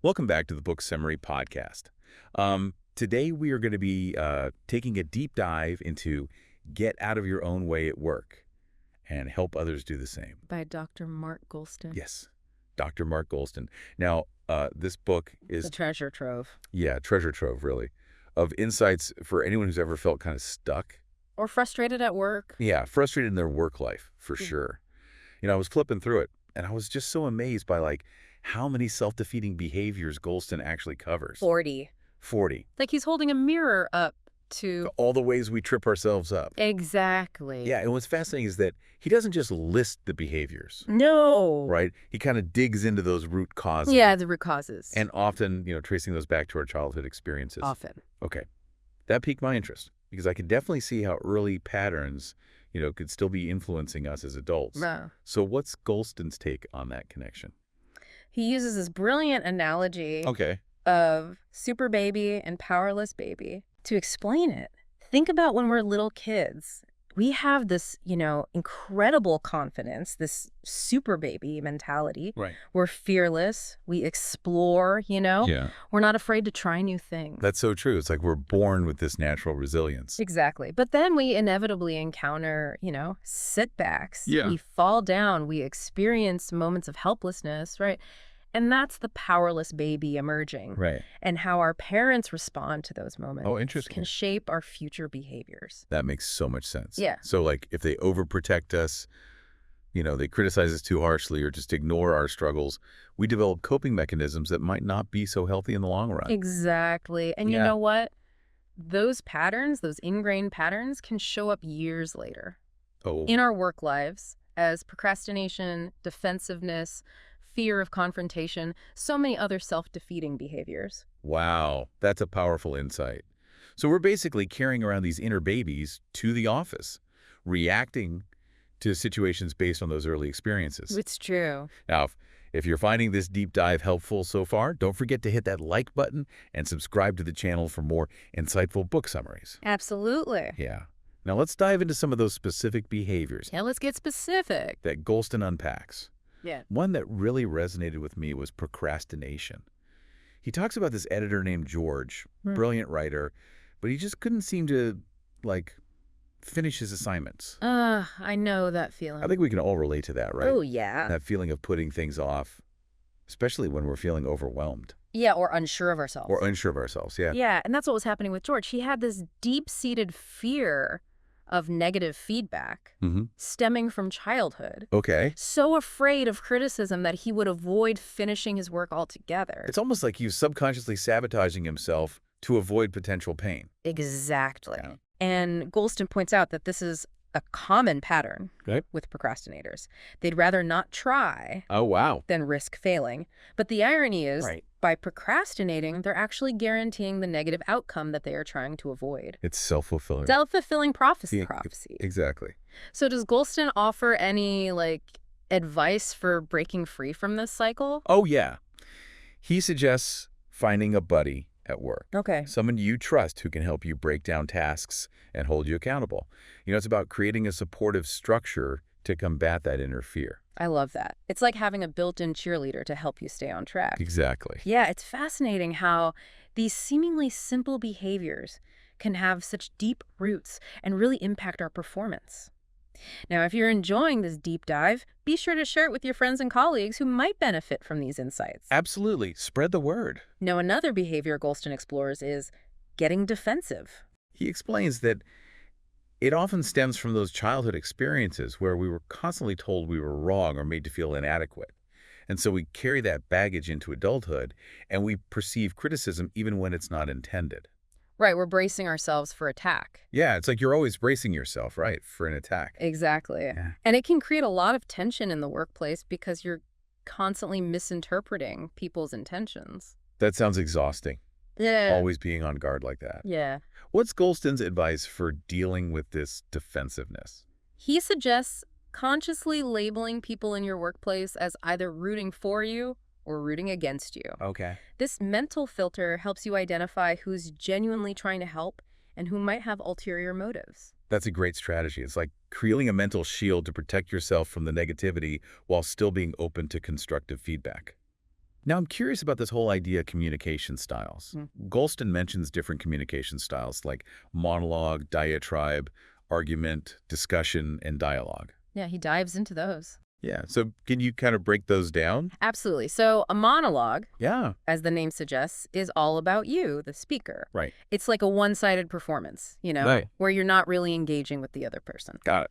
Welcome back to the Book Summary Podcast. Today we are going to be taking a deep dive into Get Out of Your Own Way at Work and Help Others Do the Same. By Dr. Mark Goulston. Yes, Dr. Mark Goulston. Now, this book is... The treasure trove. Yeah, treasure trove, really, of insights for anyone who's ever felt kind of stuck. Or frustrated at work. Yeah, frustrated in their work life, for sure. You know, I was flipping through it, and I was just so amazed by, how many self-defeating behaviors Goulston actually covers. 40. 40. Like he's holding a mirror up to... All the ways we trip ourselves up. Exactly. Yeah, and what's fascinating is that he doesn't just list the behaviors. No. Right? He kind of digs into those root causes. Yeah, the root causes. And often, tracing those back to our childhood experiences. Often. Okay. That piqued my interest because I could definitely see how early patterns, could still be influencing us as adults. Wow. So what's Goulston's take on that connection? He uses this brilliant analogy of super baby and powerless baby to explain it. Think about when we're little kids. We have this, incredible confidence, this super baby mentality. Right. We're fearless. We explore, Yeah. We're not afraid to try new things. That's so true. It's like we're born with this natural resilience. Exactly. But then we inevitably encounter, setbacks. Yeah. We fall down. We experience moments of helplessness, right? And that's the powerless baby emerging. Right. And how our parents respond to those moments Interesting. can shape our future behaviors. That makes so much sense. Yeah. So if they overprotect us, they criticize us too harshly or just ignore our struggles, we develop coping mechanisms that might not be so healthy in the long run. Exactly. And you know what? Those patterns, those ingrained patterns can show up years later in our work lives as procrastination, defensiveness, fear of confrontation, so many other self-defeating behaviors. Wow, that's a powerful insight. So we're basically carrying around these inner babies to the office, reacting to situations based on those early experiences. It's true. Now, if you're finding this deep dive helpful so far, don't forget to hit that like button and subscribe to the channel for more insightful book summaries. Absolutely. Yeah. Now let's dive into some of those specific behaviors Yeah, let's get specific. that Goulston unpacks. Yeah. One that really resonated with me was procrastination. He talks about this editor named George, brilliant writer, but he just couldn't seem to, finish his assignments. I know that feeling. I think we can all relate to that, right? Oh, yeah. That feeling of putting things off, especially when we're feeling overwhelmed. Yeah, or unsure of ourselves. Or unsure of ourselves, yeah. Yeah, and that's what was happening with George. He had this deep-seated fear of negative feedback stemming from childhood. Okay. So afraid of criticism that he would avoid finishing his work altogether. It's almost like he was subconsciously sabotaging himself to avoid potential pain. Exactly. Yeah. And Goulston points out that this is a common pattern with procrastinators. They'd rather not try than risk failing. But the irony is, by procrastinating, they're actually guaranteeing the negative outcome that they are trying to avoid. It's self-fulfilling. Self-fulfilling prophecy. Exactly. So does Goulston offer any, advice for breaking free from this cycle? Oh, yeah. He suggests finding a buddy at work. Okay. Someone you trust who can help you break down tasks and hold you accountable. It's about creating a supportive structure to combat that inner fear. I love that. It's like having a built-in cheerleader to help you stay on track. Exactly. Yeah, it's fascinating how these seemingly simple behaviors can have such deep roots and really impact our performance. Now, if you're enjoying this deep dive, be sure to share it with your friends and colleagues who might benefit from these insights. Absolutely. Spread the word. Now, another behavior Goulston explores is getting defensive. He explains that it often stems from those childhood experiences where we were constantly told we were wrong or made to feel inadequate. And so we carry that baggage into adulthood, and we perceive criticism even when it's not intended. Right, we're bracing ourselves for attack. Yeah, it's like you're always bracing yourself, right, for an attack. Exactly. Yeah. And it can create a lot of tension in the workplace because you're constantly misinterpreting people's intentions. That sounds exhausting. Yeah. Always being on guard like that. Yeah. What's Goulston's advice for dealing with this defensiveness? He suggests consciously labeling people in your workplace as either rooting for you or rooting against you. Okay. This mental filter helps you identify who's genuinely trying to help and who might have ulterior motives. That's a great strategy. It's like creating a mental shield to protect yourself from the negativity while still being open to constructive feedback. Now, I'm curious about this whole idea of communication styles. Mm. Goulston mentions different communication styles like monologue, diatribe, argument, discussion, and dialogue. Yeah, he dives into those. Yeah, so can you kind of break those down? Absolutely. So a monologue, Yeah. as the name suggests, is all about you, the speaker. Right. It's like a one-sided performance, Right. where you're not really engaging with the other person. Got it.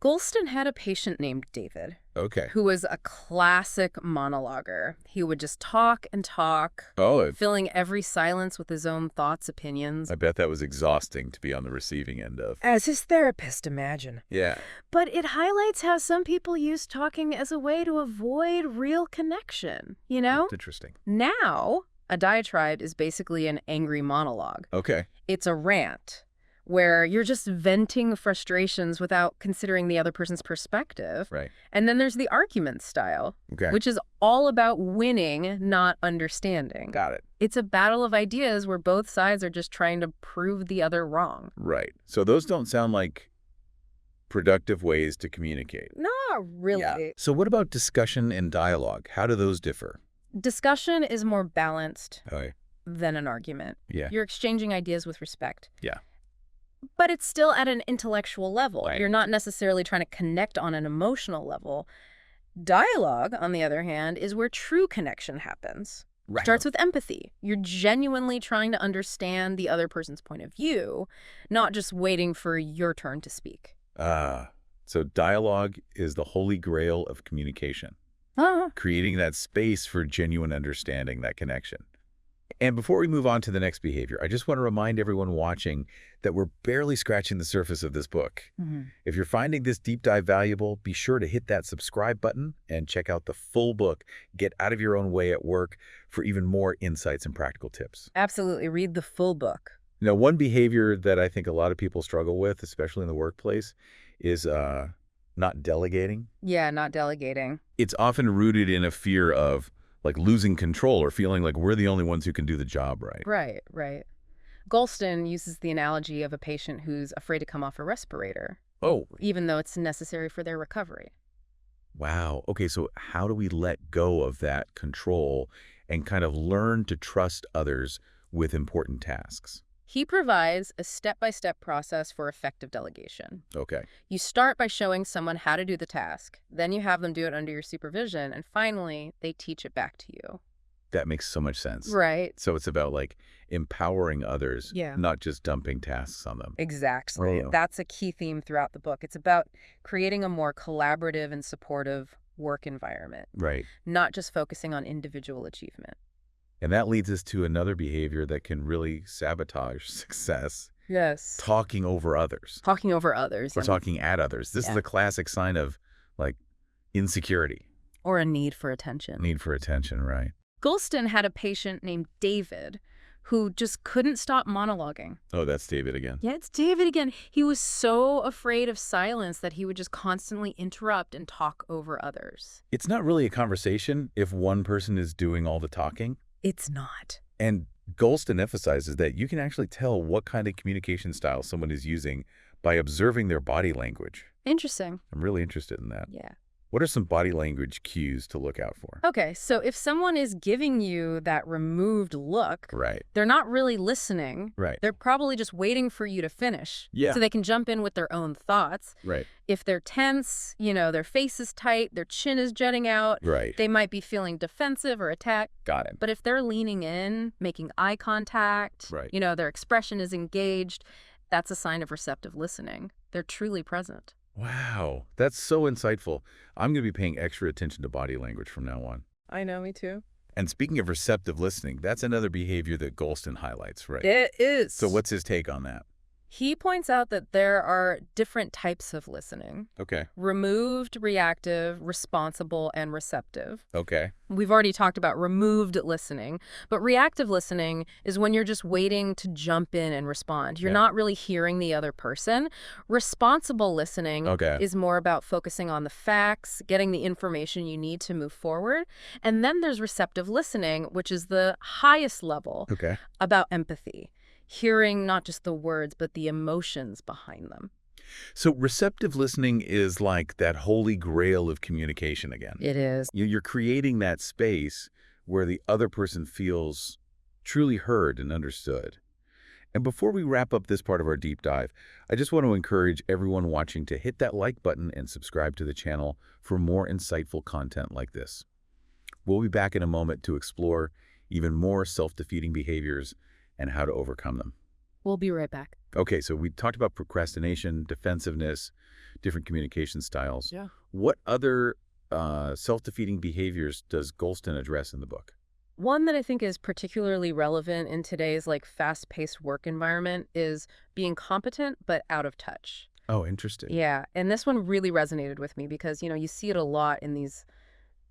Goulston had a patient named David, Okay. who was a classic monologuer. He would just talk and talk, Oh, filling every silence with his own thoughts, opinions. I bet that was exhausting to be on the receiving end of. As his therapist, imagine. Yeah. But it highlights how some people use talking as a way to avoid real connection, That's interesting. Now, a diatribe is basically an angry monologue. Okay. It's a rant where you're just venting frustrations without considering the other person's perspective. Right. And then there's the argument style, Okay. which is all about winning, not understanding. Got it. It's a battle of ideas where both sides are just trying to prove the other wrong. Right. So those don't sound like productive ways to communicate. Not really. Yeah. So what about discussion and dialogue? How do those differ? Discussion is more balanced Okay. than an argument. Yeah. You're exchanging ideas with respect. Yeah. But it's still at an intellectual level. Right. You're not necessarily trying to connect on an emotional level. Dialogue, on the other hand, is where true connection happens. Right. Starts with empathy. You're genuinely trying to understand the other person's point of view, not just waiting for your turn to speak. So dialogue is the holy grail of communication, Ah. creating that space for genuine understanding, that connection. And before we move on to the next behavior, I just want to remind everyone watching that we're barely scratching the surface of this book. If you're finding this deep dive valuable, be sure to hit that subscribe button and check out the full book, Get Out of Your Own Way at Work, for even more insights and practical tips. Absolutely. Read the full book. Now, one behavior that I think a lot of people struggle with, especially in the workplace, is not delegating. Yeah, not delegating. It's often rooted in a fear of like losing control or feeling like we're the only ones who can do the job right. Right, right. Goulston uses the analogy of a patient who's afraid to come off a respirator, Oh, even though it's necessary for their recovery. wow. Okay, so how do we let go of that control and kind of learn to trust others with important tasks? He provides a step-by-step process for effective delegation. Okay. You start by showing someone how to do the task, then you have them do it under your supervision, and finally, they teach it back to you. That makes so much sense. Right. So it's about like empowering others, Yeah. not just dumping tasks on them. Exactly. Oh. That's a key theme throughout the book. It's about creating a more collaborative and supportive work environment, Right. not just focusing on individual achievement. And that leads us to another behavior that can really sabotage success, Yes. talking over others Talking over others. or talking at others. This is Yeah. a classic sign of like insecurity, Or a need for attention. need for attention, right? Goulston had a patient named David who just couldn't stop monologuing. Oh, that's David again. Yeah, it's David again. He was so afraid of silence that he would just constantly interrupt and talk over others. It's not really a conversation if one person is doing all the talking. It's not. And Goulston emphasizes that you can actually tell what kind of communication style someone is using by observing their body language. Interesting. I'm really interested in that. Yeah. What are some body language cues to look out for? Okay, so if someone is giving you that removed look, Right. they're not really listening. Right. They're probably just waiting for you to finish. Yeah. So they can jump in with their own thoughts. Right. If they're tense, their face is tight, their chin is jutting out, Right. they might be feeling defensive or attacked. Got it. But if they're leaning in, making eye contact, Right. their expression is engaged, that's a sign of receptive listening. They're truly present. Wow, that's so insightful. I'm going to be paying extra attention to body language from now on. I know, me too. And speaking of receptive listening, that's another behavior that Goulston highlights, right? It is. So what's his take on that? He points out that there are different types of listening: Okay. removed, reactive, responsible, and receptive. Okay. We've already talked about removed listening, but reactive listening is when you're just waiting to jump in and respond. You're Yeah. not really hearing the other person. Responsible listening Okay. is more about focusing on the facts, getting the information you need to move forward. And then there's receptive listening, which is the highest level, Okay. about empathy. Hearing not just the words, but the emotions behind them. So receptive listening is like that holy grail of communication again. It is. You're creating that space where the other person feels truly heard and understood. And before we wrap up this part of our deep dive, I just want to encourage everyone watching to hit that like button and subscribe to the channel for more insightful content like this. We'll be back in a moment to explore even more self-defeating behaviors and how to overcome them. We'll be right back. Okay, so we talked about procrastination, defensiveness, different communication styles. Yeah. What other self-defeating behaviors does Goulston address in the book? One that I think is particularly relevant in today's fast-paced work environment is being competent but out of touch. Oh, interesting. Yeah, and this one really resonated with me because, you see it a lot in these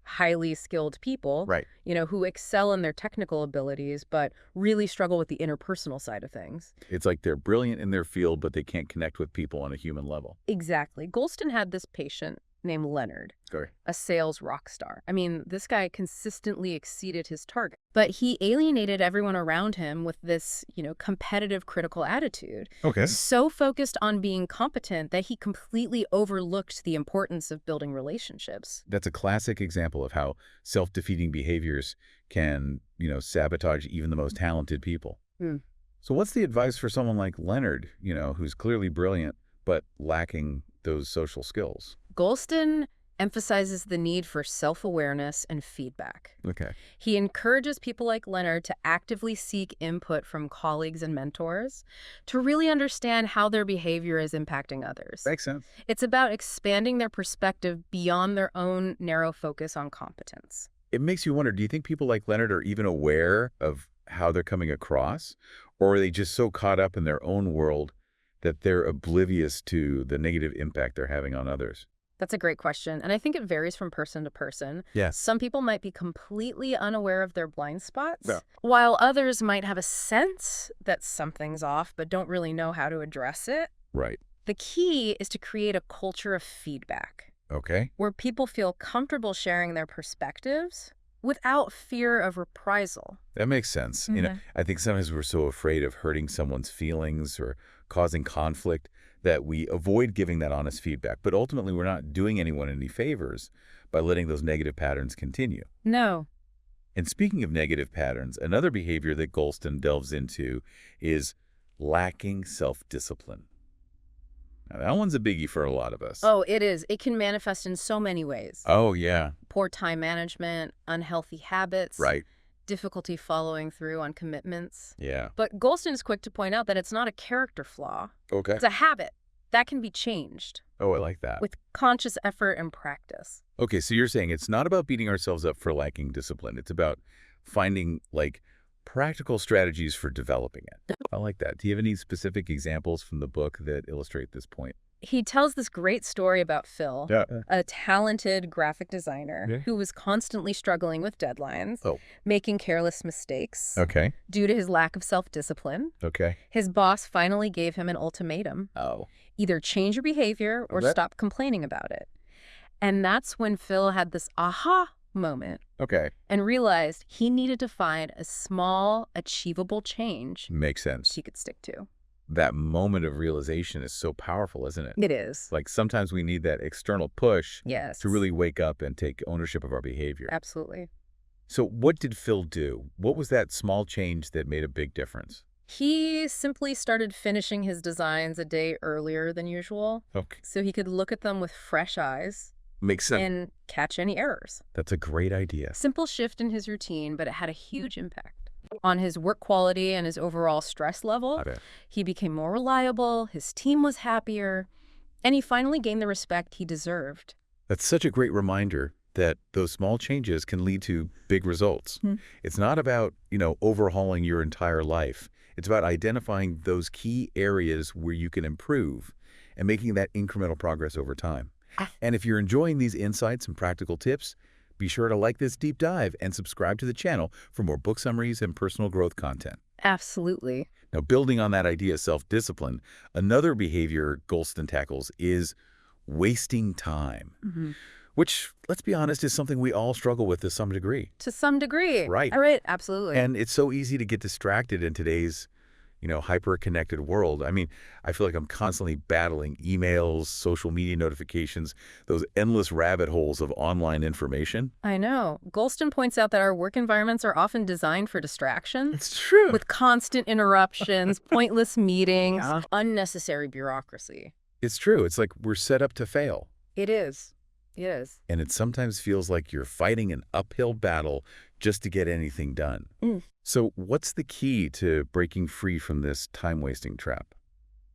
highly skilled people, Right. Who excel in their technical abilities but really struggle with the interpersonal side of things. It's like they're brilliant in their field, but they can't connect with people on a human level. Exactly. Goulston had this patient named Leonard, Sorry. a sales rock star. I mean, this guy consistently exceeded his target, but he alienated everyone around him with this, competitive, critical attitude. Okay. So focused on being competent that he completely overlooked the importance of building relationships. That's a classic example of how self-defeating behaviors can, sabotage even the most talented people. Hmm. So what's the advice for someone like Leonard, who's clearly brilliant, but lacking those social skills? Goulston emphasizes the need for self-awareness and feedback. Okay. He encourages people like Leonard to actively seek input from colleagues and mentors to really understand how their behavior is impacting others. Makes sense. It's about expanding their perspective beyond their own narrow focus on competence. It makes you wonder, do you think people like Leonard are even aware of how they're coming across? Or are they just so caught up in their own world that they're oblivious to the negative impact they're having on others? That's a great question, and I think it varies from person to person. Yeah. Some people might be completely unaware of their blind spots, Yeah. while others might have a sense that something's off but don't really know how to address it. Right. The key is to create a culture of feedback, Okay. where people feel comfortable sharing their perspectives without fear of reprisal. That makes sense. I think sometimes we're so afraid of hurting someone's feelings or causing conflict that we avoid giving that honest feedback. But ultimately, we're not doing anyone any favors by letting those negative patterns continue. No. And speaking of negative patterns, another behavior that Goulston delves into is lacking self-discipline. Now, that one's a biggie for a lot of us. Oh, it is. It can manifest in so many ways. Oh, yeah. Poor time management, unhealthy habits. Right. Difficulty following through on commitments. Yeah. But Goulston is quick to point out that it's not a character flaw. Okay. It's a habit that can be changed Oh, I like that. with conscious effort and practice. Okay, so you're saying it's not about beating ourselves up for lacking discipline. It's about finding, practical strategies for developing it. I like that. Do you have any specific examples from the book that illustrate this point? He tells this great story about Phil, Yeah. a talented graphic designer Yeah. who was constantly struggling with deadlines, Oh. making careless mistakes Okay. due to his lack of self-discipline. Okay. His boss finally gave him an ultimatum. Oh. Either change your behavior or that- stop complaining about it. And that's when Phil had this aha moment Okay. and realized he needed to find a small, achievable change Makes sense. he could stick to. That moment of realization is so powerful, isn't it? It is. Sometimes we need that external push Yes. to really wake up and take ownership of our behavior. Absolutely. So what did Phil do? What was that small change that made a big difference? He simply started finishing his designs a day earlier than usual Okay. so he could look at them with fresh eyes Makes sense. and catch any errors. That's a great idea. Simple shift in his routine, but it had a huge impact on his work quality and his overall stress level. I bet. He became more reliable, his team was happier, and he finally gained the respect he deserved. That's such a great reminder that those small changes can lead to big results. It's not about, overhauling your entire life. It's about identifying those key areas where you can improve and making that incremental progress over time. And if you're enjoying these insights and practical tips, be sure to like this deep dive and subscribe to the channel for more book summaries and personal growth content. Absolutely. Now, building on that idea of self-discipline, another behavior Goulston tackles is wasting time, which, let's be honest, is something we all struggle with to some degree. To some degree. Right. All right, absolutely. And it's so easy to get distracted in today's, hyper-connected world. I mean, I feel like I'm constantly battling emails, social media notifications, those endless rabbit holes of online information. I know. Goulston points out that our work environments are often designed for distraction, It's true. with constant interruptions, pointless meetings, Yeah. unnecessary bureaucracy. It's true. It's like we're set up to fail. It is. It is. And it sometimes feels like you're fighting an uphill battle just to get anything done. So what's the key to breaking free from this time-wasting trap?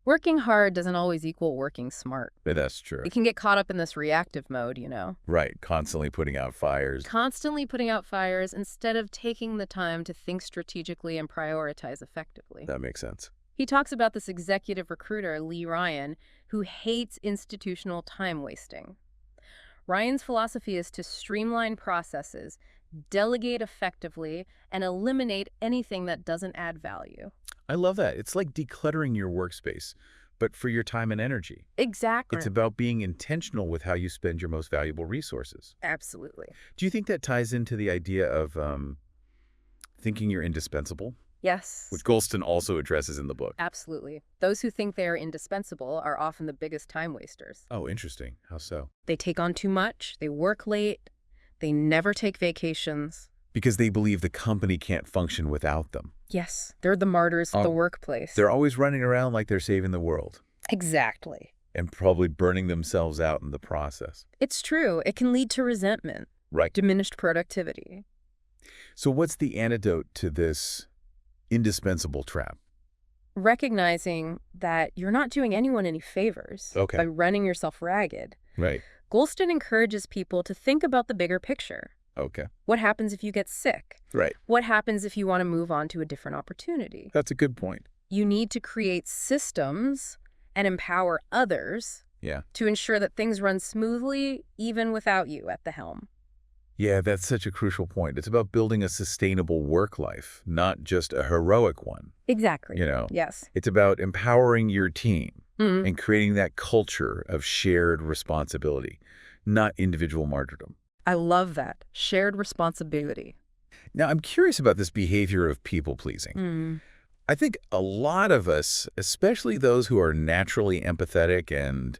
Working hard doesn't always equal working smart. That's true. You can get caught up in this reactive mode, Right, constantly putting out fires. Constantly putting out fires instead of taking the time to think strategically and prioritize effectively. That makes sense. He talks about this executive recruiter, Lee Ryan, who hates institutional time wasting. Ryan's philosophy is to streamline processes, delegate effectively, and eliminate anything that doesn't add value. I love that. It's like decluttering your workspace, but for your time and energy. Exactly. It's about being intentional with how you spend your most valuable resources. Absolutely. Do you think that ties into the idea of thinking you're indispensable? Yes. Which Goulston also addresses in the book. Absolutely. Those who think they are indispensable are often the biggest time wasters. Oh, interesting. How so? They take on too much, they work late, they never take vacations. Because they believe the company can't function without them. Yes, they're the martyrs of the workplace. They're always running around like they're saving the world. Exactly. And probably burning themselves out in the process. It's true. It can lead to resentment. Right. Diminished productivity. So what's the antidote to this indispensable trap? Recognizing that you're not doing anyone any favors by running yourself ragged. Right. Goulston encourages people to think about the bigger picture. Okay. What happens if you get sick? Right. What happens if you want to move on to a different opportunity? That's a good point. You need to create systems and empower others to ensure that things run smoothly even without you at the helm. Yeah, that's such a crucial point. It's about building a sustainable work life, not just a heroic one. Exactly. Yes. It's about empowering your team and creating that culture of shared responsibility, not individual martyrdom. I love that. Shared responsibility. Now, I'm curious about this behavior of people-pleasing. I think a lot of us, especially those who are naturally empathetic and,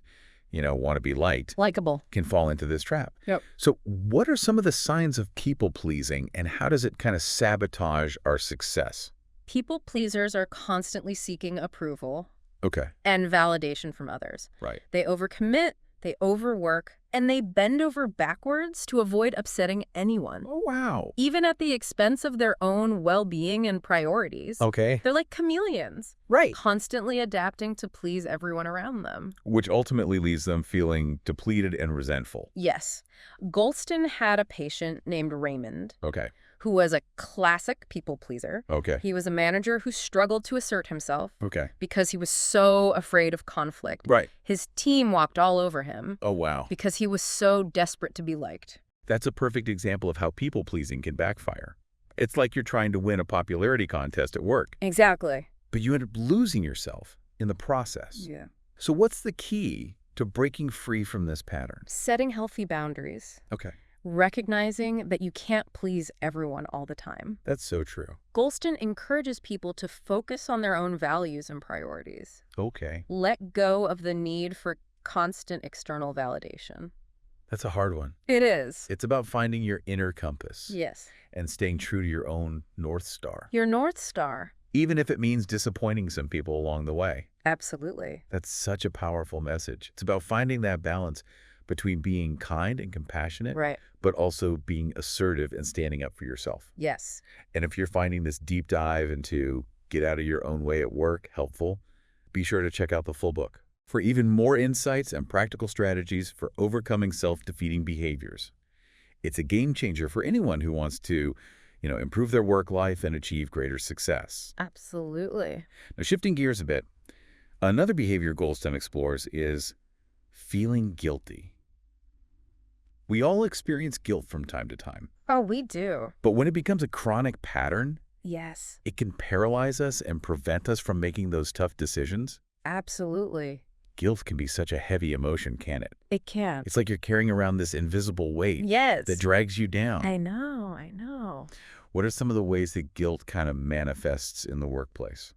want to be liked, Likeable, can fall into this trap. Yep. So what are some of the signs of people-pleasing, and how does it kind of sabotage our success? People pleasers are constantly seeking approval Okay. and validation from others. Right. They overcommit, they overwork, and they bend over backwards to avoid upsetting anyone. Oh, wow. Even at the expense of their own well-being and priorities. Okay. They're like chameleons. Right. Constantly adapting to please everyone around them. Which ultimately leaves them feeling depleted and resentful. Yes. Goulston had a patient named Raymond. Okay. Who was a classic people pleaser. Okay. He was a manager who struggled to assert himself. Okay. Because he was so afraid of conflict. Right. His team walked all over him. Oh, wow. Because he was so desperate to be liked. That's a perfect example of how people-pleasing can backfire. It's like you're trying to win a popularity contest at work. Exactly. But you end up losing yourself in the process. Yeah. So what's the key to breaking free from this pattern? Setting healthy boundaries. Okay. Recognizing that you can't please everyone all the time. That's so true. Goulston encourages people to focus on their own values and priorities. Okay. Let go of the need for constant external validation. That's a hard one. It is. It's about finding your inner compass. Yes. And staying true to your own North Star. Your North Star. Even if it means disappointing some people along the way. Absolutely. That's such a powerful message. It's about finding that balance between being kind and compassionate, right, but also being assertive and standing up for yourself. Yes. And if you're finding this deep dive into get out of your own way at work helpful, be sure to check out the full book for even more insights and practical strategies for overcoming self-defeating behaviors. It's a game changer for anyone who wants to, improve their work life and achieve greater success. Absolutely. Now, shifting gears a bit, another behavior Goulston explores is feeling guilty. We all experience guilt from time to time. Oh, we do. But when it becomes a chronic pattern, yes, it can paralyze us and prevent us from making those tough decisions. Absolutely. Guilt can be such a heavy emotion, can't it? It can. It's like you're carrying around this invisible weight that drags you down. I know. What are some of the ways that guilt kind of manifests in the workplace?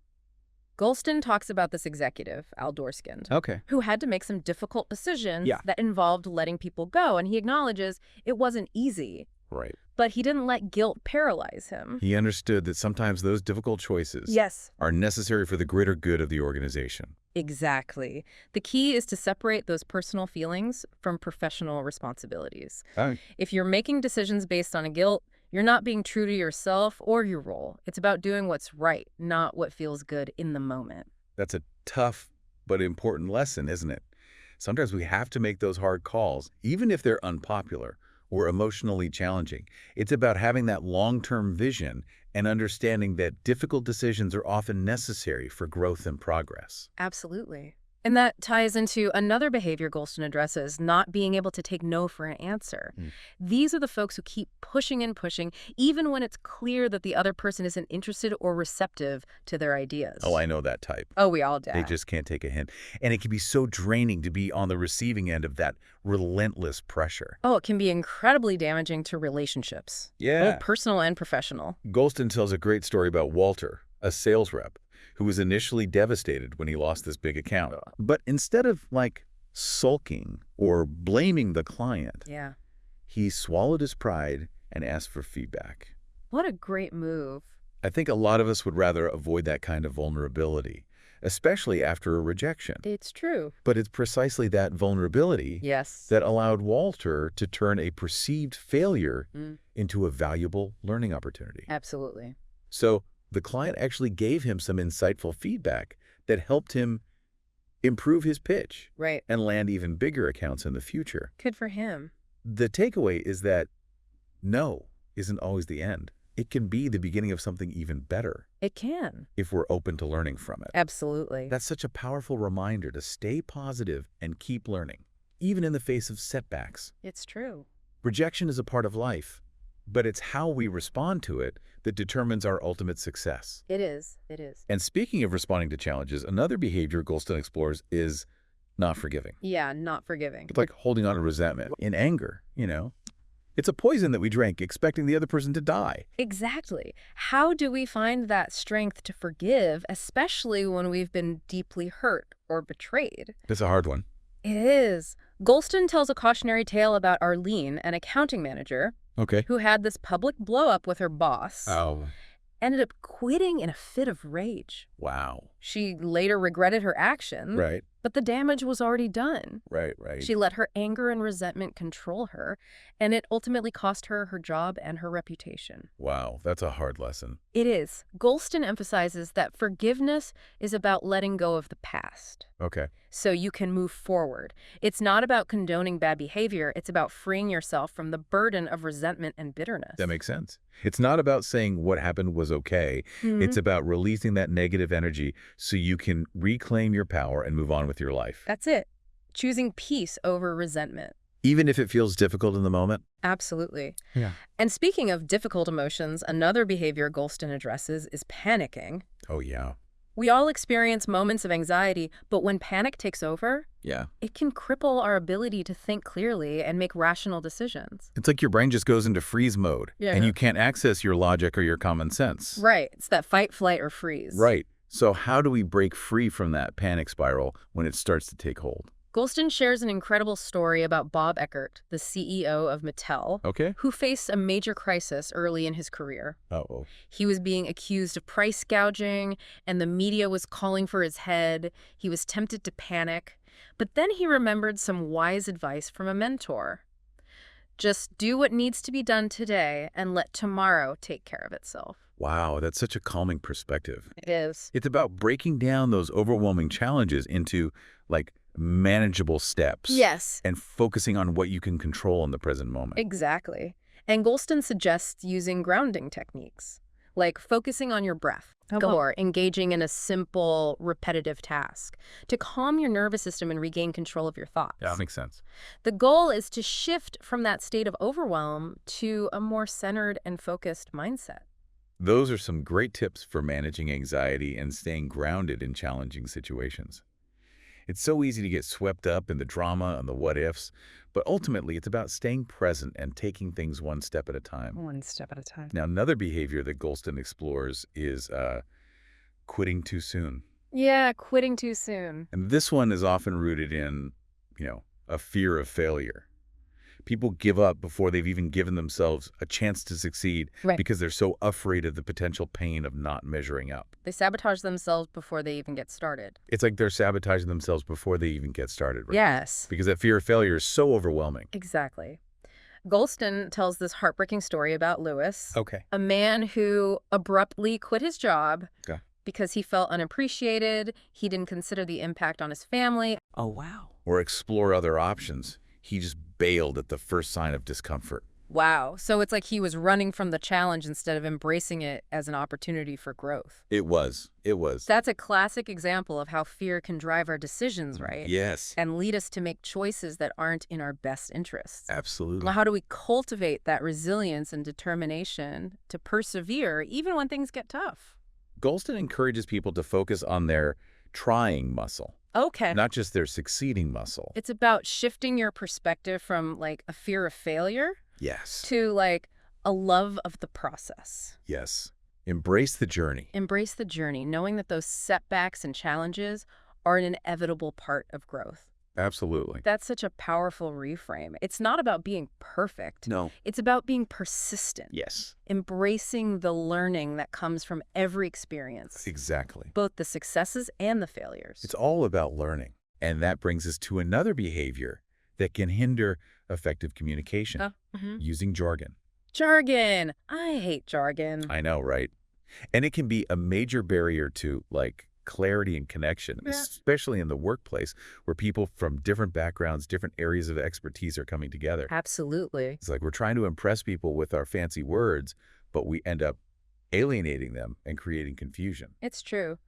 Goulston talks about this executive, Al Dorskind, Okay. who had to make some difficult decisions Yeah. that involved letting people go, and he acknowledges it wasn't easy. Right. But he didn't let guilt paralyze him. He understood that sometimes those difficult choices Yes. are necessary for the greater good of the organization. Exactly. The key is to separate those personal feelings from professional responsibilities. Oh. If you're making decisions based on guilt, you're not being true to yourself or your role. It's about doing what's right, not what feels good in the moment. That's a tough but important lesson, isn't it? Sometimes we have to make those hard calls, even if they're unpopular or emotionally challenging. It's about having that long-term vision and understanding that difficult decisions are often necessary for growth and progress. Absolutely. And that ties into another behavior Goulston addresses, not being able to take no for an answer. These are the folks who keep pushing and pushing, even when it's clear that the other person isn't interested or receptive to their ideas. Oh, I know that type. Oh, we all do. They just can't take a hint. And it can be so draining to be on the receiving end of that relentless pressure. Oh, it can be incredibly damaging to relationships. Yeah. Both personal and professional. Goulston tells a great story about Walter, a sales rep, who was initially devastated when he lost this big account. But instead of, sulking or blaming the client, Yeah. he swallowed his pride and asked for feedback. What a great move. I think a lot of us would rather avoid that kind of vulnerability, especially after a rejection. It's true. But it's precisely that vulnerability Yes. that allowed Walter to turn a perceived failure into a valuable learning opportunity. Absolutely. So the client actually gave him some insightful feedback that helped him improve his pitch Right. and land even bigger accounts in the future. Good for him. The takeaway is that no isn't always the end. It can be the beginning of something even better It can. if we're open to learning from it. Absolutely. That's such a powerful reminder to stay positive and keep learning, even in the face of setbacks. It's true. Rejection is a part of life, but it's how we respond to it that determines our ultimate success. It is. It is. And speaking of responding to challenges, another behavior Goulston explores is not forgiving. Yeah, not forgiving. It's like holding on to resentment in anger, It's a poison that we drink, expecting the other person to die. Exactly. How do we find that strength to forgive, especially when we've been deeply hurt or betrayed? That's a hard one. It is. Goulston tells a cautionary tale about Arlene, an accounting manager, Okay. who had this public blow-up with her boss, Oh, ended up quitting in a fit of rage. wow. She later regretted her action, Right, but the damage was already done. right. She let her anger and resentment control her, and it ultimately cost her her job and her reputation. Wow, that's a hard lesson. It is. Goulston emphasizes that forgiveness is about letting go of the past, Okay. so you can move forward. It's not about condoning bad behavior. It's about freeing yourself from the burden of resentment and bitterness. That makes sense. It's not about saying what happened was okay. It's about releasing that negative energy so you can reclaim your power and move on with your life. That's it. Choosing peace over resentment. Even if it feels difficult in the moment? Absolutely. Yeah. And speaking of difficult emotions, another behavior Goulston addresses is panicking. Oh, yeah. We all experience moments of anxiety, but when panic takes over, Yeah. it can cripple our ability to think clearly and make rational decisions. It's like your brain just goes into freeze mode, Yeah. and you can't access your logic or your common sense. Right. It's that fight, flight, or freeze. Right. So how do we break free from that panic spiral when it starts to take hold? Goulston shares an incredible story about Bob Eckert, the CEO of Mattel, Okay. who faced a major crisis early in his career. Uh-oh. He was being accused of price gouging, and the media was calling for his head. He was tempted to panic. But then he remembered some wise advice from a mentor. Just do what needs to be done today and let tomorrow take care of itself. Wow, that's such a calming perspective. It is. It's about breaking down those overwhelming challenges into, manageable steps. Yes. And focusing on what you can control in the present moment. Exactly. And Goulston suggests using grounding techniques, like focusing on your breath or engaging in a simple, repetitive task to calm your nervous system and regain control of your thoughts. Yeah, that makes sense. The goal is to shift from that state of overwhelm to a more centered and focused mindset. Those are some great tips for managing anxiety and staying grounded in challenging situations. It's so easy to get swept up in the drama and the what-ifs, but ultimately it's about staying present and taking things one step at a time. One step at a time. Now, another behavior that Goulston explores is quitting too soon. Yeah, quitting too soon. And this one is often rooted in, a fear of failure. People give up before they've even given themselves a chance to succeed Right. because they're so afraid of the potential pain of not measuring up. They sabotage themselves before they even get started. It's like they're sabotaging themselves before they even get started, right? Yes, Because that fear of failure is so overwhelming. exactly. Goulston tells this heartbreaking story about Lewis, Okay. a man who abruptly quit his job Okay. because he felt unappreciated. He didn't consider the impact on his family. Oh, wow. Or explore other options. He just bailed at the first sign of discomfort. Wow. So it's like he was running from the challenge instead of embracing it as an opportunity for growth. It was. It was. That's a classic example of how fear can drive our decisions, right? Yes. And lead us to make choices that aren't in our best interests. Absolutely. Well, how do we cultivate that resilience and determination to persevere even when things get tough? Goulston encourages people to focus on their trying muscle, Okay. not just their succeeding muscle. It's about shifting your perspective from like a fear of failure Yes. to like a love of the process. Yes. Embrace the journey. Embrace the journey, knowing that those setbacks and challenges are an inevitable part of growth. Absolutely. That's such a powerful reframe. It's not about being perfect. No. It's about being persistent. Yes. Embracing the learning that comes from every experience, Exactly. both the successes and the failures. It's all about learning. And that brings us to another behavior that can hinder effective communication, using jargon. Jargon. I hate jargon. I know, right? And it can be a major barrier to, clarity and connection, especially in the workplace where people from different backgrounds, different areas of expertise are coming together. Absolutely. It's like we're trying to impress people with our fancy words, but we end up alienating them and creating confusion. It's true.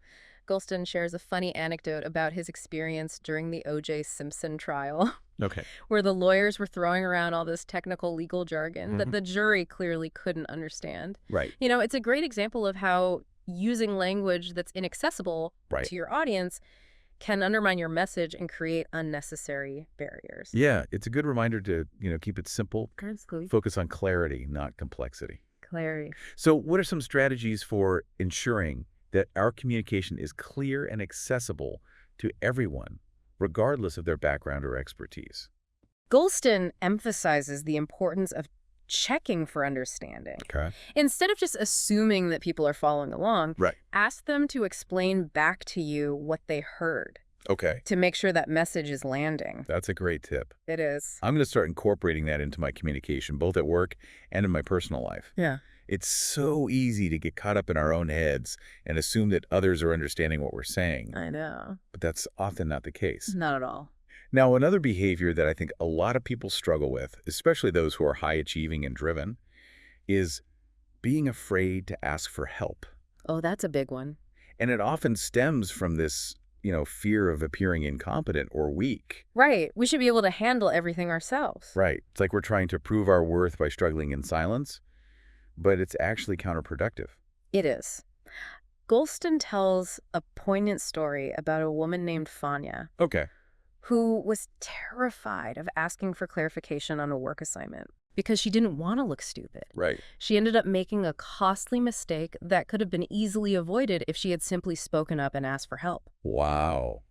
Goulston shares a funny anecdote about his experience during the O.J. Simpson trial, Okay. where the lawyers were throwing around all this technical legal jargon that the jury clearly couldn't understand. Right. You know, it's a great example of how using language that's inaccessible to your audience can undermine your message and create unnecessary barriers. Yeah, it's a good reminder to, keep it simple, Exactly. focus on clarity, not complexity. Clarity. So what are some strategies for ensuring that our communication is clear and accessible to everyone, regardless of their background or expertise? Goulston emphasizes the importance of checking for understanding. Okay. Instead of just assuming that people are following along, Right. ask them to explain back to you what they heard Okay. to make sure that message is landing. That's a great tip. It is. I'm going to start incorporating that into my communication, both at work and in my personal life. Yeah. It's so easy to get caught up in our own heads and assume that others are understanding what we're saying, I know. but that's often not the case. Not at all. Now, another behavior that I think a lot of people struggle with, especially those who are high achieving and driven, is being afraid to ask for help. Oh, that's a big one. And it often stems from this, fear of appearing incompetent or weak. Right. We should be able to handle everything ourselves. Right. It's like we're trying to prove our worth by struggling in silence, but it's actually counterproductive. It is. Goulston tells a poignant story about a woman named Fanya Okay. who was terrified of asking for clarification on a work assignment because she didn't want to look stupid. Right. She ended up making a costly mistake that could have been easily avoided if she had simply spoken up and asked for help. Wow.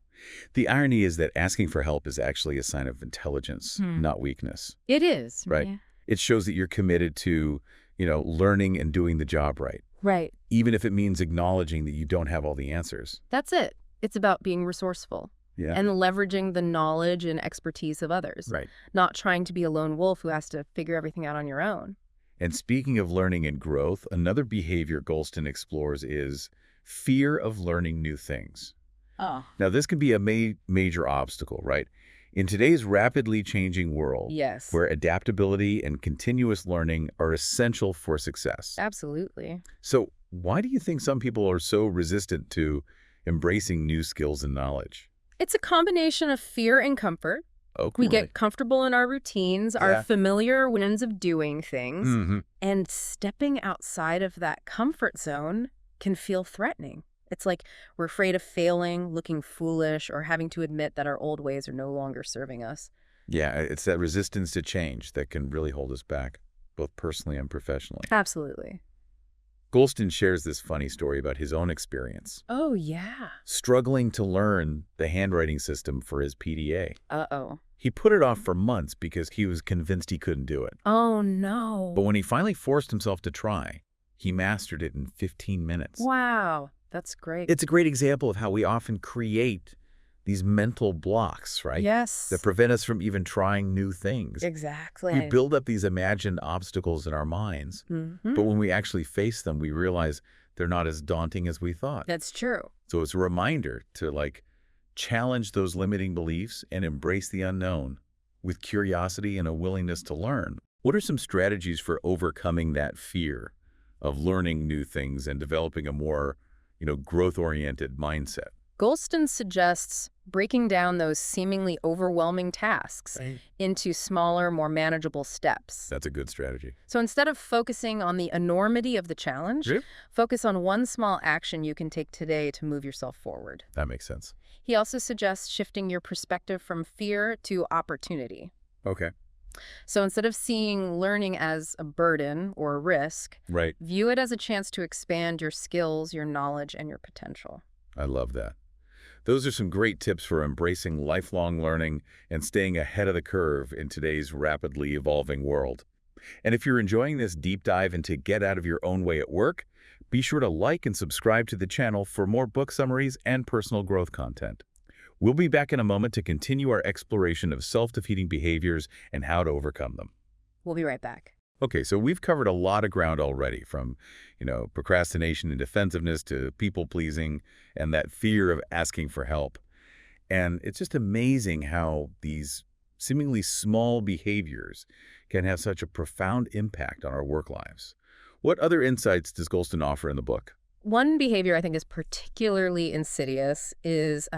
The irony is that asking for help is actually a sign of intelligence, not weakness. It is. Right. Yeah. It shows that you're committed to, learning and doing the job right, Right. even if it means acknowledging that you don't have all the answers. That's it. It's about being resourceful Yeah. and leveraging the knowledge and expertise of others, Right. not trying to be a lone wolf who has to figure everything out on your own. And speaking of learning and growth, another behavior Goulston explores is fear of learning new things. Oh. Now, this can be a major obstacle, right? In today's rapidly changing world, Yes. where adaptability and continuous learning are essential for success. Absolutely. So why do you think some people are so resistant to embracing new skills and knowledge? It's a combination of fear and comfort. Oh, We really? get comfortable in our routines, Yeah. our familiar ways of doing things, Mm-hmm. and stepping outside of that comfort zone can feel threatening. It's like we're afraid of failing, looking foolish, or having to admit that our old ways are no longer serving us. Yeah, it's that resistance to change that can really hold us back, both personally and professionally. Absolutely. Goulston shares this funny story about his own experience, Oh, yeah. struggling to learn the handwriting system for his PDA. Uh-oh. He put it off for months because he was convinced he couldn't do it. Oh, no. But when he finally forced himself to try, he mastered it in 15 minutes. Wow. That's great. It's a great example of how we often create these mental blocks, right? Yes. That prevent us from even trying new things. Exactly. We build up these imagined obstacles in our minds, but when we actually face them, we realize they're not as daunting as we thought. That's true. So it's a reminder to challenge those limiting beliefs and embrace the unknown with curiosity and a willingness to learn. What are some strategies for overcoming that fear of learning new things and developing a more, growth-oriented mindset? Goulston suggests breaking down those seemingly overwhelming tasks into smaller, more manageable steps. That's a good strategy. So instead of focusing on the enormity of the challenge, focus on one small action you can take today to move yourself forward. That makes sense. He also suggests shifting your perspective from fear to opportunity. Okay. So instead of seeing learning as a burden or a risk, view it as a chance to expand your skills, your knowledge, and your potential. I love that. Those are some great tips for embracing lifelong learning and staying ahead of the curve in today's rapidly evolving world. And if you're enjoying this deep dive into get out of your own way at work, be sure to like and subscribe to the channel for more book summaries and personal growth content. We'll be back in a moment to continue our exploration of self-defeating behaviors and how to overcome them. We'll be right back. Okay, so we've covered a lot of ground already, from, procrastination and defensiveness to people-pleasing and that fear of asking for help. And it's just amazing how these seemingly small behaviors can have such a profound impact on our work lives. What other insights does Goulston offer in the book? One behavior I think is particularly insidious is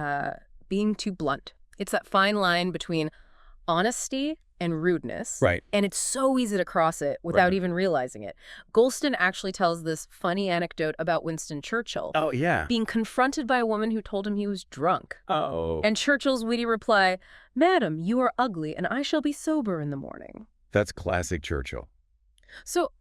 being too blunt. It's that fine line between honesty and rudeness. Right. And it's so easy to cross it without even realizing it. Goulston actually tells this funny anecdote about Winston Churchill. Oh, yeah. Being confronted by a woman who told him he was drunk. Oh. And Churchill's witty reply, "Madam, you are ugly, and I shall be sober in the morning." That's classic Churchill. So,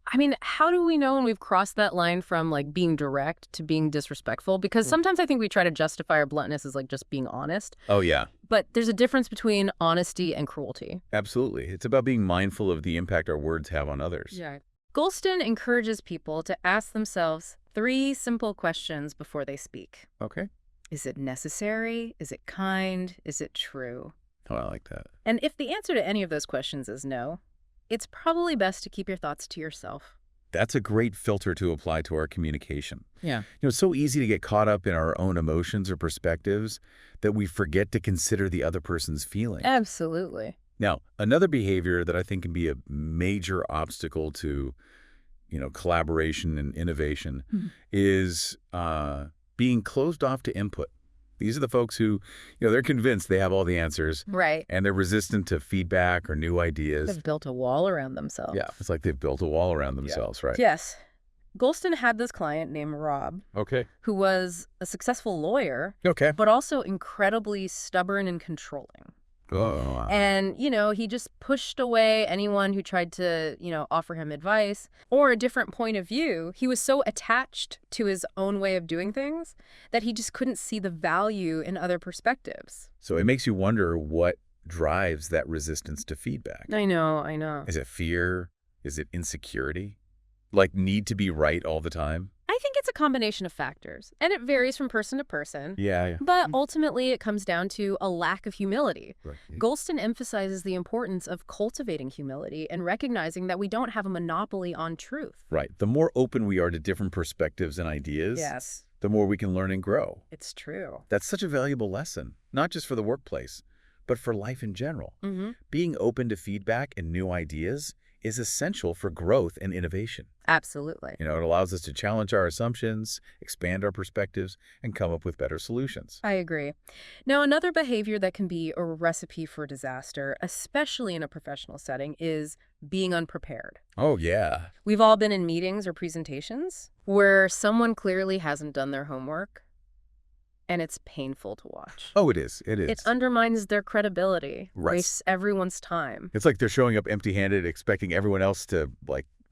how do we know when we've crossed that line from, being direct to being disrespectful? Because sometimes I think we try to justify our bluntness as, just being honest. Oh, yeah. But there's a difference between honesty and cruelty. Absolutely. It's about being mindful of the impact our words have on others. Yeah. Goulston encourages people to ask themselves 3 simple questions before they speak. Okay. Is it necessary? Is it kind? Is it true? Oh, I like that. And if the answer to any of those questions is no, it's probably best to keep your thoughts to yourself. That's a great filter to apply to our communication. Yeah. It's so easy to get caught up in our own emotions or perspectives that we forget to consider the other person's feelings. Absolutely. Now, another behavior that I think can be a major obstacle to, collaboration and innovation is being closed off to input. These are the folks who, they're convinced they have all the answers. Right. And they're resistant to feedback or new ideas. They've built a wall around themselves. Yeah, it's like they've built a wall around themselves, right? Yes. Goulston had this client named Rob. Okay. Who was a successful lawyer. Okay. But also incredibly stubborn and controlling. Oh, wow. And, he just pushed away anyone who tried to, offer him advice or a different point of view. He was so attached to his own way of doing things that he just couldn't see the value in other perspectives. So it makes you wonder what drives that resistance to feedback. I know. Is it fear? Is it insecurity? Like need to be right all the time? I think it's a combination of factors, and it varies from person to person. Yeah. But ultimately, it comes down to a lack of humility. Right. Goulston emphasizes the importance of cultivating humility and recognizing that we don't have a monopoly on truth. Right. The more open we are to different perspectives and ideas, Yes, the more we can learn and grow. it's true. That's such a valuable lesson, not just for the workplace, but for life in general. Being open to feedback and new ideas is essential for growth and innovation. Absolutely. It allows us to challenge our assumptions, expand our perspectives, and come up with better solutions. I agree. Now, another behavior that can be a recipe for disaster, especially in a professional setting, is being unprepared. Oh, yeah. We've all been in meetings or presentations where someone clearly hasn't done their homework, and it's painful to watch. Oh, it is. It is. It undermines their credibility, Right. wastes everyone's time. It's like they're showing up empty-handed, expecting everyone else to,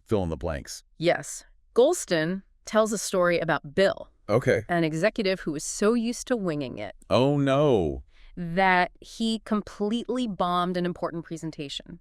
fill in the blanks. Yes. Goulston tells a story about Bill, Okay. an executive who was so used to winging it Oh, no. that he completely bombed an important presentation.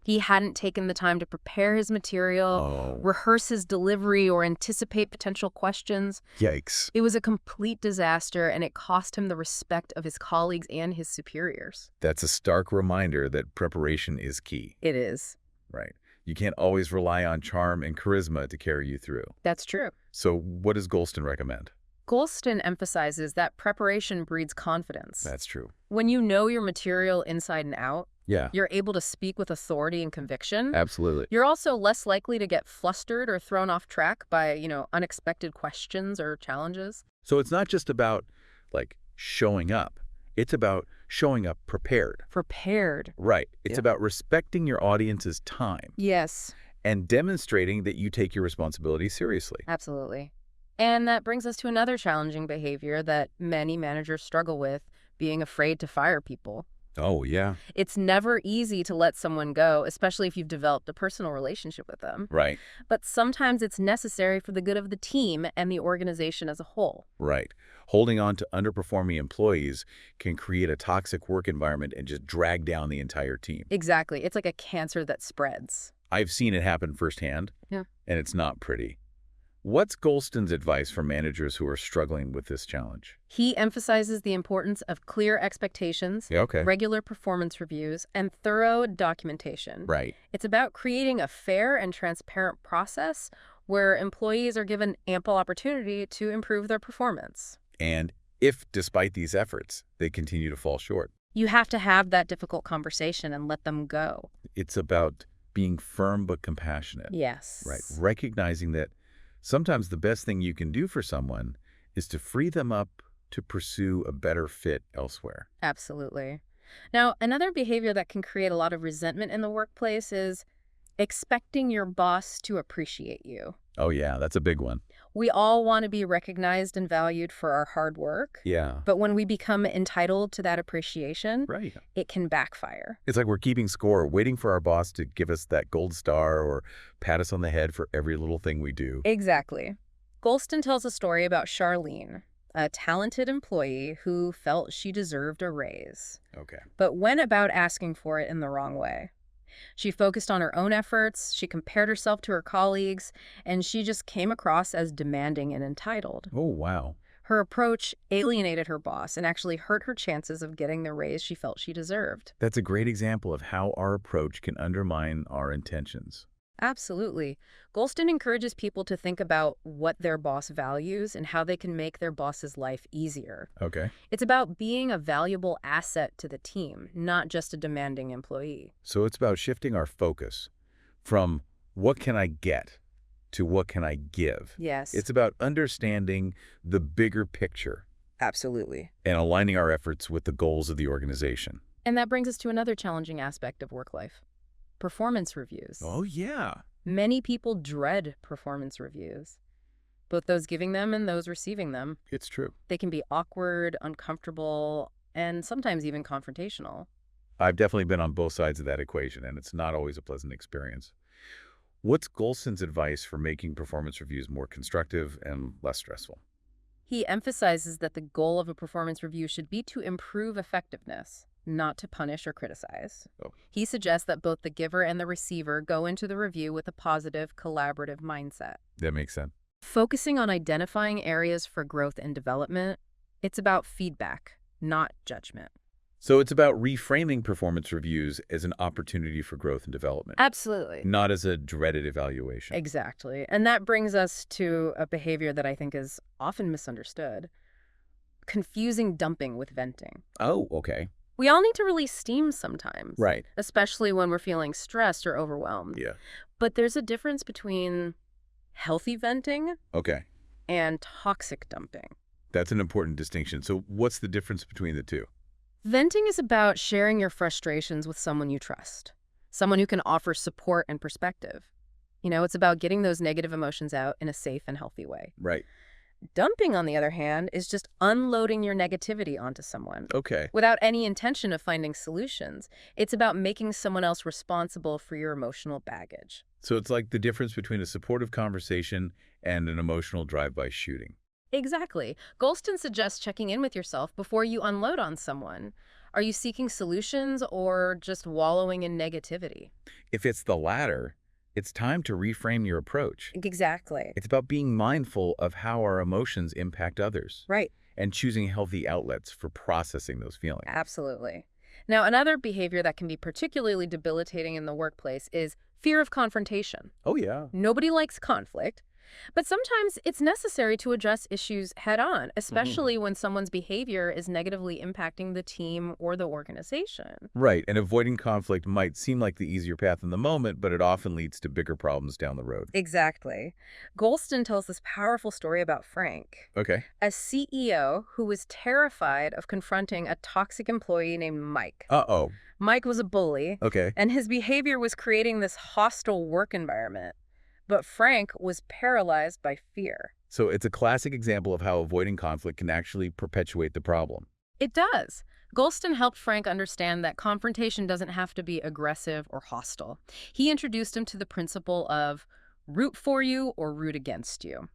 He hadn't taken the time to prepare his material, Oh, rehearse his delivery, or anticipate potential questions. yikes. It was a complete disaster, and it cost him the respect of his colleagues and his superiors. That's a stark reminder that preparation is key. It is. Right. You can't always rely on charm and charisma to carry you through. That's true. So what does Goulston recommend? Goulston emphasizes that preparation breeds confidence. That's true. When you know your material inside and out, Yeah, you're able to speak with authority and conviction. absolutely. You're also less likely to get flustered or thrown off track by, unexpected questions or challenges. So it's not just about, like, showing up. It's about showing up prepared. Prepared. Right. It's Yeah. about respecting your audience's time Yes, and demonstrating that you take your responsibility seriously. absolutely. And that brings us to another challenging behavior that many managers struggle with, being afraid to fire people. Oh, yeah. It's never easy to let someone go, especially if you've developed a personal relationship with them. Right. But sometimes it's necessary for the good of the team and the organization as a whole. Right. Holding on to underperforming employees can create a toxic work environment and just drag down the entire team. Exactly. It's like a cancer that spreads. I've seen it happen firsthand, Yeah. and it's not pretty. What's Goulston's advice for managers who are struggling with this challenge? He emphasizes the importance of clear expectations, Yeah, okay. regular performance reviews, and thorough documentation. Right. It's about creating a fair and transparent process where employees are given ample opportunity to improve their performance. And if, despite these efforts, they continue to fall short, You have to have that difficult conversation and let them go. it's about being firm but compassionate. Yes. Right. Recognizing that sometimes the best thing you can do for someone is to free them up to pursue a better fit elsewhere. Absolutely. Now, another behavior that can create a lot of resentment in the workplace is expecting your boss to appreciate you. Oh, yeah, that's a big one. We all want to be recognized and valued for our hard work, Yeah. but when we become entitled to that appreciation, Right. it can backfire. It's like we're keeping score, waiting for our boss to give us that gold star or pat us on the head for every little thing we do. Exactly. Goulston tells a story about Charlene, a talented employee who felt she deserved a raise, Okay. but went about asking for it in the wrong way. She focused on her own efforts, she compared herself to her colleagues, and she just came across as demanding and entitled. Oh, wow. Her approach alienated her boss and actually hurt her chances of getting the raise she felt she deserved. That's a great example of how our approach can undermine our intentions. Absolutely. Goulston encourages people to think about what their boss values and how they can make their boss's life easier. Okay. It's about being a valuable asset to the team, not just a demanding employee. So it's about shifting our focus from what can I get to what can I give. Yes. It's about understanding the bigger picture Absolutely. and aligning our efforts with the goals of the organization. And that brings us to another challenging aspect of work life: performance reviews. Oh, yeah. Many people dread performance reviews, both those giving them and those receiving them. It's true. They can be awkward, uncomfortable, and sometimes even confrontational. I've definitely been on both sides of that equation, and it's not always a pleasant experience. What's Goulston's advice for making performance reviews more constructive and less stressful? He emphasizes that the goal of a performance review should be to improve effectiveness, not to punish or criticize. Oh. He suggests that both the giver and the receiver go into the review with a positive, collaborative mindset. That makes sense. Focusing on identifying areas for growth and development, it's about feedback, not judgment. So it's about reframing performance reviews as an opportunity for growth and development, Absolutely. not as a dreaded evaluation. Exactly. And that brings us to a behavior that I think is often misunderstood: confusing dumping with venting. Oh, okay. We all need to release steam sometimes, Right. especially when we're feeling stressed or overwhelmed. Yeah. But there's a difference between healthy venting Okay. and toxic dumping. That's an important distinction. So what's the difference between the two? Venting is about sharing your frustrations with someone you trust, someone who can offer support and perspective. It's about getting those negative emotions out in a safe and healthy way. Right. Dumping, on the other hand, is just unloading your negativity onto someone Okay. without any intention of finding solutions. It's about making someone else responsible for your emotional baggage. So it's like the difference between a supportive conversation and an emotional drive-by shooting. Exactly. Goulston suggests checking in with yourself before you unload on someone. Are you seeking solutions or just wallowing in negativity? If it's the latter, it's time to reframe your approach. Exactly. It's about being mindful of how our emotions impact others Right. and choosing healthy outlets for processing those feelings. Absolutely. Now, another behavior that can be particularly debilitating in the workplace is fear of confrontation. Oh, yeah. Nobody likes conflict, but sometimes it's necessary to address issues head on, Mhm. especially when someone's behavior is negatively impacting the team or the organization. Right, and avoiding conflict might seem like the easier path in the moment, but it often leads to bigger problems down the road. Exactly. Goulston tells this powerful story about Frank, Okay. a CEO who was terrified of confronting a toxic employee named Mike. Uh-oh. Mike was a bully, Okay. and his behavior was creating this hostile work environment. But Frank was paralyzed by fear. So it's a classic example of how avoiding conflict can actually perpetuate the problem. It does. Goulston helped Frank understand that confrontation doesn't have to be aggressive or hostile. He introduced him to the principle of root for you or root against you.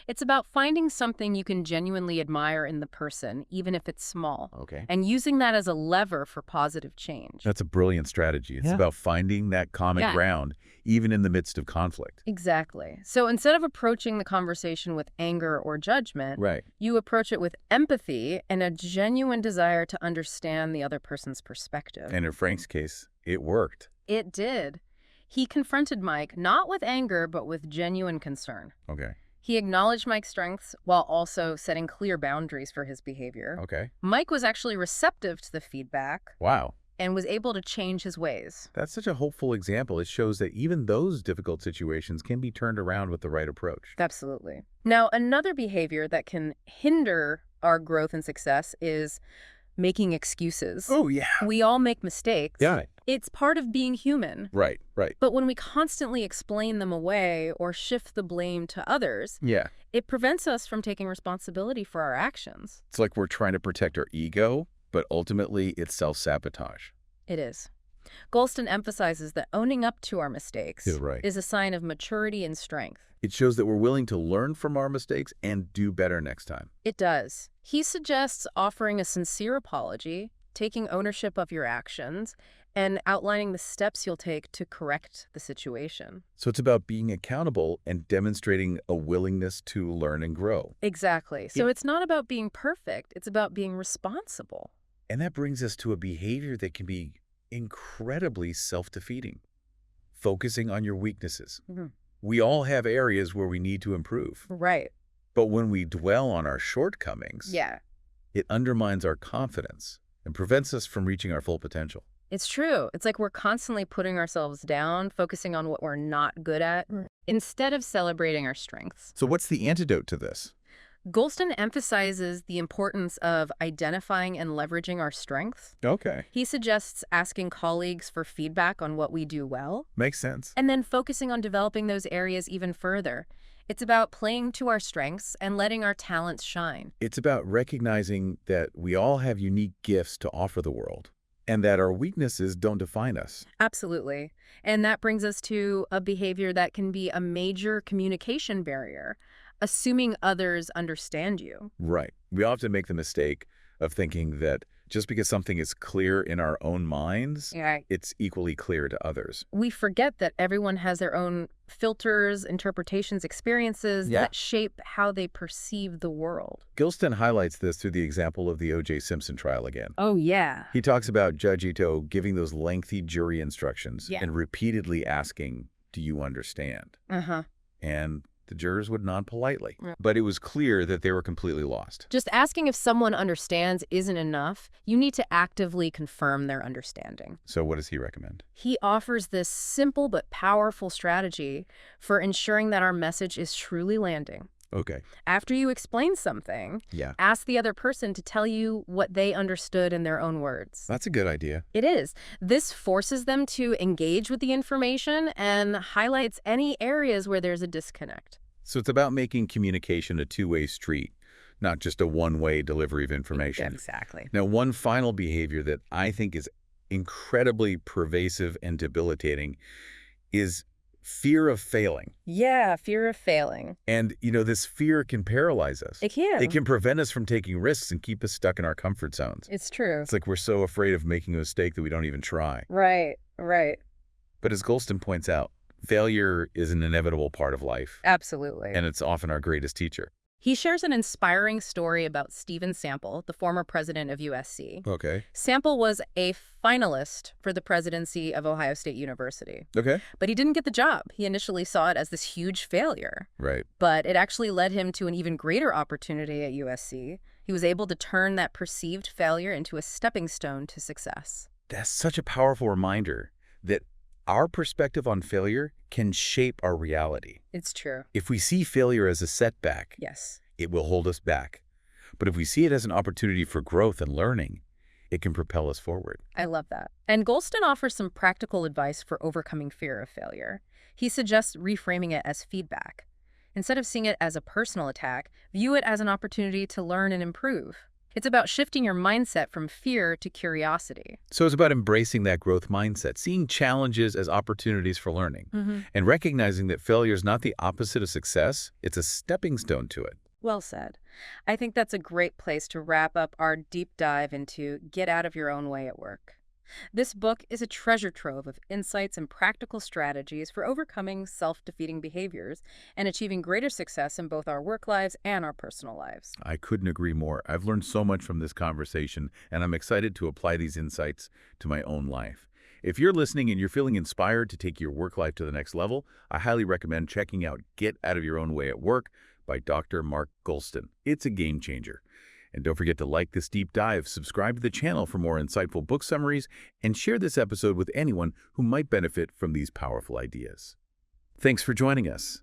It's about finding something you can genuinely admire in the person, even if it's small, Okay. and using that as a lever for positive change. That's a brilliant strategy. It's Yeah. about finding that common Yeah. ground, even in the midst of conflict. Exactly. So instead of approaching the conversation with anger or judgment, Right. you approach it with empathy and a genuine desire to understand the other person's perspective. And in Frank's case, it worked. It did. He confronted Mike not with anger, but with genuine concern. Okay. He acknowledged Mike's strengths while also setting clear boundaries for his behavior. Okay. Mike was actually receptive to the feedback Wow. and was able to change his ways. That's such a hopeful example. It shows that even those difficult situations can be turned around with the right approach. Absolutely. Now, another behavior that can hinder our growth and success is making excuses. Oh, yeah. We all make mistakes. Yeah. It's part of being human. Right. Right. But when we constantly explain them away or shift the blame to others, Yeah. it prevents us from taking responsibility for our actions. It's like we're trying to protect our ego, but ultimately it's self-sabotage. It is. Goulston emphasizes that owning up to our mistakes Yeah, right. is a sign of maturity and strength. It shows that we're willing to learn from our mistakes and do better next time. It does. He suggests offering a sincere apology, taking ownership of your actions, and outlining the steps you'll take to correct the situation. So it's about being accountable and demonstrating a willingness to learn and grow. Exactly. So it's not about being perfect. It's about being responsible. And that brings us to a behavior that can be incredibly self-defeating. Focusing on your weaknesses. Mhm. We all have areas where we need to improve. Right. But when we dwell on our shortcomings, Yeah. it undermines our confidence and prevents us from reaching our full potential. It's true. It's like we're constantly putting ourselves down, focusing on what we're not good at, instead of celebrating our strengths. So what's the antidote to this? Goulston emphasizes the importance of identifying and leveraging our strengths. Okay. He suggests asking colleagues for feedback on what we do well, Makes sense. and then focusing on developing those areas even further. It's about playing to our strengths and letting our talents shine. It's about recognizing that we all have unique gifts to offer the world and that our weaknesses don't define us. Absolutely. And that brings us to a behavior that can be a major communication barrier, assuming others understand you. Right. We often make the mistake of thinking that just because something is clear in our own minds, Right. it's equally clear to others. We forget that everyone has their own filters, interpretations, experiences Yeah. that shape how they perceive the world. Goulston highlights this through the example of the O.J. Simpson trial again. Oh, yeah. He talks about Judge Ito giving those lengthy jury instructions Yeah. and repeatedly asking, "Do you understand?" Uh-huh. And the jurors would nod politely. Yeah. But it was clear that they were completely lost. Just asking if someone understands isn't enough. You need to actively confirm their understanding. So what does he recommend? He offers this simple but powerful strategy for ensuring that our message is truly landing. Okay. After you explain something, Yeah. ask the other person to tell you what they understood in their own words. That's a good idea. It is. This forces them to engage with the information and highlights any areas where there's a disconnect. So it's about making communication a two-way street, not just a one-way delivery of information. Exactly. Now, one final behavior that I think is incredibly pervasive and debilitating is Fear of failing. Yeah, fear of failing. And, this fear can paralyze us. It It can. can prevent us from taking risks and keep us stuck in our comfort zones. It's true. It's like we're so afraid of making a mistake that we don't even try. Right, right. But as Goulston points out, failure is an inevitable part of life, Absolutely. and it's often our greatest teacher. He shares an inspiring story about Stephen Sample, the former president of USC. Okay. Sample was a finalist for the presidency of Ohio State University, Okay. but he didn't get the job. He initially saw it as this huge failure, Right. but it actually led him to an even greater opportunity at USC. He was able to turn that perceived failure into a stepping stone to success. That's such a powerful reminder that our perspective on failure can shape our reality. It's true. If we see failure as a setback, Yes. it will hold us back. But if we see it as an opportunity for growth and learning, it can propel us forward. I love that. And Goulston offers some practical advice for overcoming fear of failure. He suggests reframing it as feedback. Instead of seeing it as a personal attack, view it as an opportunity to learn and improve. It's about shifting your mindset from fear to curiosity. So it's about embracing that growth mindset, seeing challenges as opportunities for learning, and recognizing that failure is not the opposite of success, it's a stepping stone to it. Well said. I think that's a great place to wrap up our deep dive into Get Out of Your Own Way at Work. This book is a treasure trove of insights and practical strategies for overcoming self-defeating behaviors and achieving greater success in both our work lives and our personal lives. I couldn't agree more. I've learned so much from this conversation, and I'm excited to apply these insights to my own life. If you're listening and you're feeling inspired to take your work life to the next level, I highly recommend checking out Get Out of Your Own Way at Work by Dr. Mark Goulston. It's a game changer. And don't forget to like this deep dive, subscribe to the channel for more insightful book summaries, and share this episode with anyone who might benefit from these powerful ideas. Thanks for joining us.